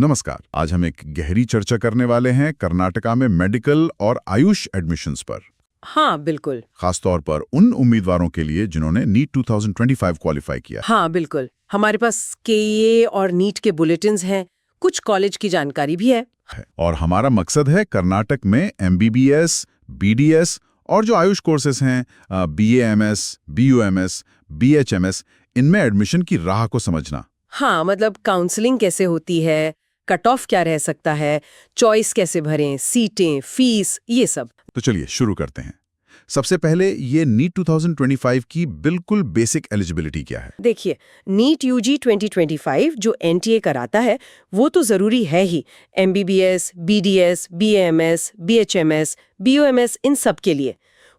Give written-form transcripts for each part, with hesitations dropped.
नमस्कार। आज हम एक गहरी चर्चा करने वाले हैं कर्नाटका में मेडिकल और आयुष एडमिशन्स पर। हाँ बिल्कुल। खासतौर पर उन उम्मीदवारों के लिए जिन्होंने नीट 2025 क्वालिफाई किया। हाँ बिल्कुल, हमारे पास केईए और नीट के बुलेटिन्स हैं, कुछ कॉलेज की जानकारी भी है। और हमारा मकसद है कर्नाटक में एमबीबीएस, बीडीएस और जो आयुष कोर्सेज हैं बीएएमएस, बीयूएमएस, बीएचएमएस, इनमें एडमिशन की राह को समझना। हाँ मतलब काउंसलिंग कैसे होती है, कट ऑफ क्या रह सकता है, चॉइस कैसे भरें, सीटें, फीस, ये सब। तो चलिए शुरू करते हैं। सबसे पहले ये नीट 2025 की बिल्कुल बेसिक एलिजिबिलिटी क्या है? देखिए, नीट यूजी 2025 जो एनटीए कराता है वो तो जरूरी है ही। एमबीबीएस, बीडीएस, बीएएमएस, बीएचएमएस, बीओएमएस, इन सब के लिए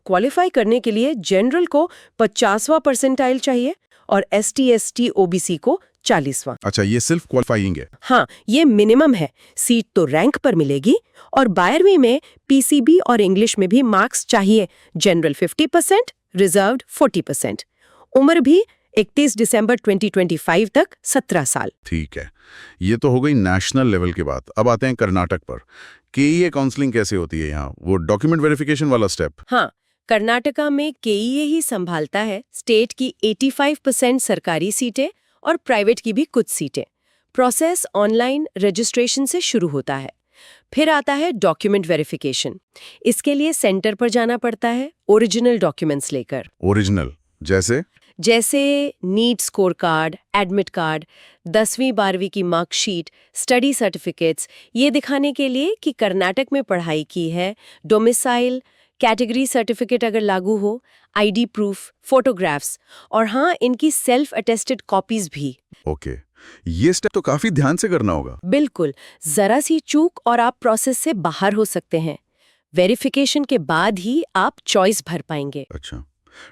क्वालिफाई करने के लिए जनरल को 50वां परसेंटाइल चाहिए और एसटी, एसटी, ओबीसी को 40वां। अच्छा, ये सिर्फ क्वालिफाइंग है? हाँ, ये मिनिमम है। सीट तो रैंक पर मिलेगी और 12वीं में पीसीबी और इंग्लिश में भी मार्क्स चाहिए। General 50%, reserved 40%। उम्र भी 31 दिसंबर 2025 तक 17 साल। ठीक है, ये तो हो गई नेशनल लेवल की बात। अब आते हैं कर्नाटक पर। केईए काउंसलिंग कैसे होती है यहाँ? वो डॉक्यूमेंट वेरिफिकेशन वाला स्टेप? हाँ, कर्नाटका में केईए ही संभालता है स्टेट की 85% सरकारी सीटें और प्राइवेट की भी कुछ सीटें। प्रोसेस ऑनलाइन रजिस्ट्रेशन से शुरू होता है। फिर आता है डॉक्यूमेंट वेरिफिकेशन। इसके लिए सेंटर पर जाना पड़ता है ओरिजिनल डॉक्यूमेंट्स लेकर। ओरिजिनल जैसे? जैसे NEET score card, admit card, 10वीं 12वीं की मार्कशीट, स्टडी सर्टिफिकेट्स, ये दिखाने के लिए कि कर्नाटक में पढ़ाई की है, डोमिसाइल, कैटेगरी सर्टिफिकेट अगर लागू हो, आईडी प्रूफ, फोटोग्राफ्स और हाँ, इनकी सेल्फ अटेस्टेड कॉपीज भी। ओके, ये स्टेप तो काफी ध्यान से करना होगा। बिल्कुल, जरा सी चूक और आप प्रोसेस से बाहर हो सकते हैं। वेरिफिकेशन के बाद ही आप चॉइस भर पाएंगे। अच्छा,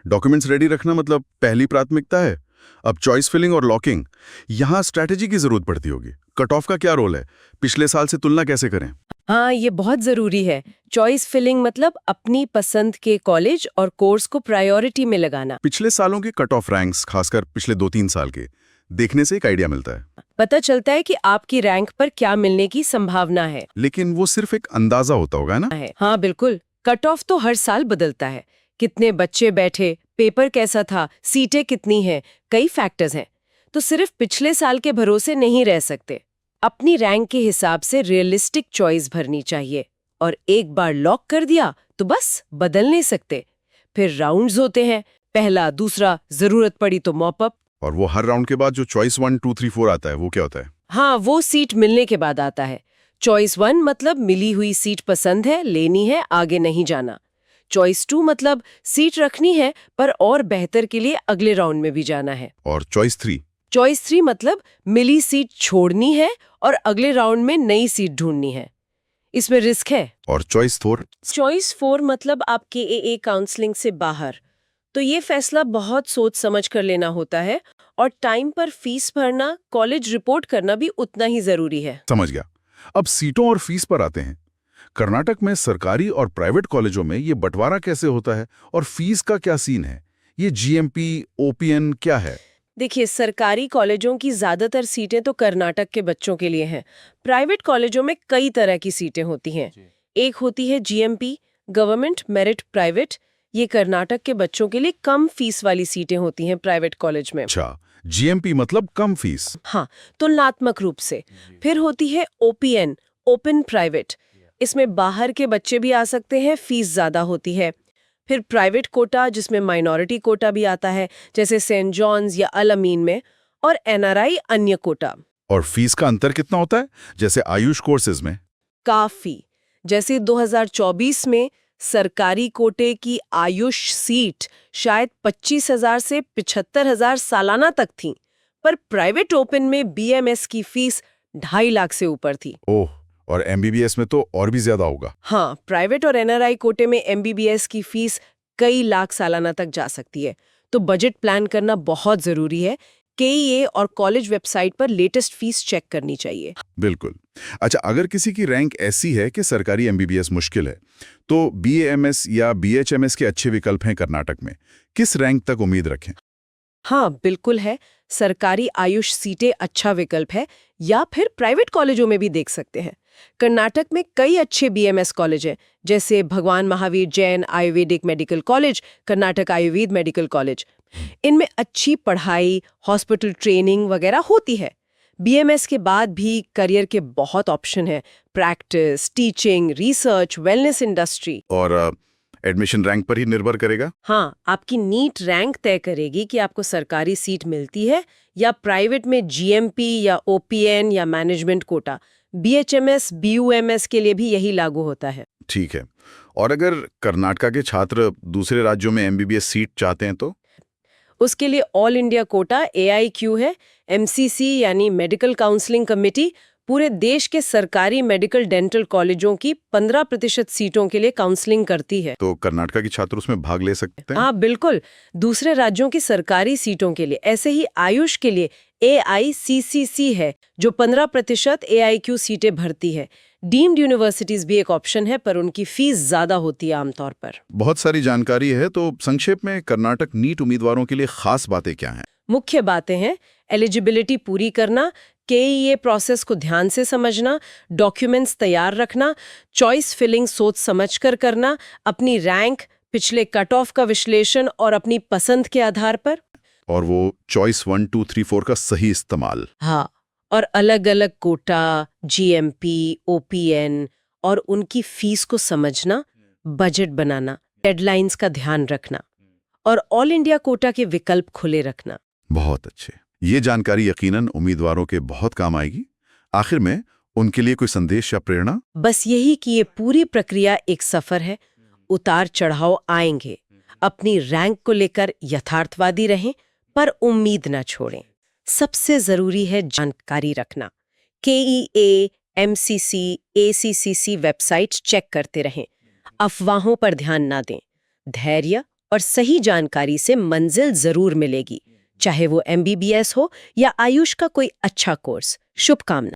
डॉक्यूमेंट्स रेडी रखना मतलब पहली प्राथमिकता है। अब चॉइस फिलिंग और लॉकिंग, यहाँ स्ट्रैटेजी की जरूरत पड़ती होगी। कट ऑफ का क्या रोल है? पिछले साल से तुलना कैसे करें? हाँ, ये बहुत जरूरी है। चॉइस फिलिंग मतलब अपनी पसंद के कॉलेज और कोर्स को प्रायोरिटी में लगाना। पिछले सालों के कट ऑफ रैंक्स, खासकर पिछले 2-3 साल के, देखने से एक आइडिया मिलता है। पता चलता है कि आपकी रैंक पर क्या मिलने की संभावना है। लेकिन वो सिर्फ एक अंदाजा होता होगा ना? हाँ बिल्कुल, कट ऑफ तो हर साल बदलता है। कितने बच्चे बैठे, पेपर कैसा था, सीटें कितनी हैं, कई फैक्टर्स हैं। तो सिर्फ पिछले साल के भरोसे नहीं रह सकते। अपनी रैंक के हिसाब से रियलिस्टिक चॉइस भरनी चाहिए और एक बार लॉक कर दिया तो बस बदल नहीं सकते। फिर राउंड्स होते हैं, पहला, दूसरा, जरूरत पड़ी तो मॉपअप। और वो हर राउंड के बाद जो चॉइस 1, 2, 3, 4 आता है, वो क्या होता है? हाँ, वो सीट मिलने के बाद आता है। चॉइस 1 मतलब मिली हुई सीट पसंद है, लेनी है, आगे नहीं जाना। चॉइस 2 मतलब सीट रखनी है पर और बेहतर के लिए अगले राउंड में भी जाना है। और चॉइस 3? चॉइस 3 मतलब मिली सीट छोड़नी है और अगले राउंड में नई सीट ढूंढनी है। इसमें रिस्क है। और चॉइस 4? चॉइस 4 मतलब आप केएए काउंसलिंग से बाहर। तो ये फैसला बहुत सोच समझ कर लेना होता है और टाइम पर फीस भरना, कॉलेज रिपोर्ट करना भी उतना ही जरूरी है। समझ गया। अब सीटों और फीस पर आते हैं। कर्नाटक में सरकारी और प्राइवेट कॉलेजों में ये बंटवारा कैसे होता है और फीस का क्या सीन है? ये जीएमपी, ओपीएन क्या है? देखिए, सरकारी कॉलेजों की ज्यादातर सीटें तो कर्नाटक के बच्चों के लिए हैं। प्राइवेट कॉलेजों में कई तरह की सीटें होती हैं। एक होती है जीएमपी, गवर्नमेंट मेरिट प्राइवेट। ये कर्नाटक के बच्चों के लिए कम फीस वाली सीटें होती हैं प्राइवेट कॉलेज में। अच्छा, जीएमपी मतलब कम फीस? हाँ, तुलनात्मक रूप से। फिर होती है ओपीएन, ओपन प्राइवेट। इसमें बाहर के बच्चे भी आ सकते हैं, फीस ज्यादा होती है। फिर प्राइवेट कोटा, जिसमें माइनॉरिटी कोटा भी आता है, जैसे सेंट जॉन्स या अल अमीन में, और एनआरआई अन्य कोटा। और फीस का अंतर कितना होता है, जैसे आयुष कोर्सेज में? काफी। जैसे 2024 में सरकारी कोटे की आयुष सीट शायद 25,000 से 75,000 सालाना तक थी, पर प्राइवेट ओपन में बीएमएस की फीस 2.5 लाख से ऊपर थी। ओह, और एमबीबीएस में तो और भी ज्यादा होगा। हाँ, प्राइवेट और एनआरआई कोटे में एमबीबीएस की फीस कई लाख सालाना तक जा सकती है। तो बजट प्लान करना बहुत जरूरी है। केईए और कॉलेज वेबसाइट पर लेटेस्ट फीस चेक करनी चाहिए। बिल्कुल। अच्छा, अगर किसी की रैंक ऐसी है कि सरकारी एमबीबीएस मुश्किल है, तो बीएएमएस या बीएचएमएस के अच्छे विकल्प हैं कर्नाटक में। किस रैंक तक उम्मीद रखें? हाँ बिल्कुल है। सरकारी आयुष सीटें अच्छा विकल्प है या फिर प्राइवेट कॉलेजों में भी देख सकते हैं। कर्नाटक में कई अच्छे बीएमएस कॉलेज हैं, जैसे भगवान Mahavir Jain Ayurvedic medical college, Karnataka Ayurveda medical college. इनमें अच्छी पढ़ाई, हॉस्पिटल ट्रेनिंग वगैरह होती है। बीएमएस के बाद भी करियर के बहुत ऑप्शन है, practice, teaching, research, wellness industry. और एडमिशन रैंक पर ही निर्भर करेगा? हाँ, आपकी नीट रैंक तय करेगी कि आपको सरकारी सीट मिलती है या प्राइवेट में जीएमपी या ओपीएन या मैनेजमेंट कोटा। बीएचएमएस, बीयूएमएस के लिए भी यही लागू होता है। ठीक है। और अगर कर्नाटका के छात्र दूसरे राज्यों में एमबीबीएस सीट चाहते हैं तो? उसके लिए ऑल इंडिया कोटा AIQ है। MCC यानी मेडिकल काउंसलिंग कमेटी पूरे देश के सरकारी मेडिकल डेंटल कॉलेजों की 15% सीटों के लिए काउंसलिंग करती है। तो कर्नाटका के छात्र उसमें भाग ले सकते हैं? हाँ, बिल्कुल। दूसरे राज्यों की सरकारी सीटों के लिए। ऐसे ही आयुष के लिए AICCC है, जो 15% AIQ सीटें भरती है। डीम्ड यूनिवर्सिटीज भी एक ऑप्शन है, पर उनकी फीस ज्यादा होती है आमतौर पर। बहुत सारी जानकारी है, तो संक्षेप में कर्नाटक नीट उम्मीदवारों के लिए खास बातें क्या हैं? मुख्य बातें हैं एलिजिबिलिटी पूरी करना, KEA प्रोसेस को ध्यान से समझना, डॉक्यूमेंट्स तैयार रखना, चॉइस फिलिंग सोच समझकर करना, अपनी रैंक, पिछले कट ऑफ का विश्लेषण और अपनी पसंद के आधार पर। और वो चॉइस 1, 2, 3, 4 का सही इस्तेमाल। हाँ, और अलग-अलग कोटा, GMP, OPN और उनकी फीस को समझना, बजट बनाना, डेडलाइंस का ध्यान रखना और ऑल इंडिया कोटा के विकल्प खुले रखना। बहुत अच्छे। ये जानकारी यकीनन उम्मीदवारों के बहुत काम आएगी। आखिर में उनके लिए कोई संदेश या प्रेरणा? बस यही कि ये पूरी प्रक्रिया एक सफर है, उतार चढ़ाव आएंगे। अपनी रैंक को लेकर यथार्थवादी रहें, पर उम्मीद न छोड़ें। सबसे जरूरी है जानकारी रखना। KEA, MCC, ACCC website check करते रहें। अफवाहों पर ध्यान ना दें। धैर्य और सही जानकारी से मंजिल जरूर मिलेगी, चाहे वो MBBS हो या आयुष का कोई अच्छा कोर्स। शुभकामनाएं।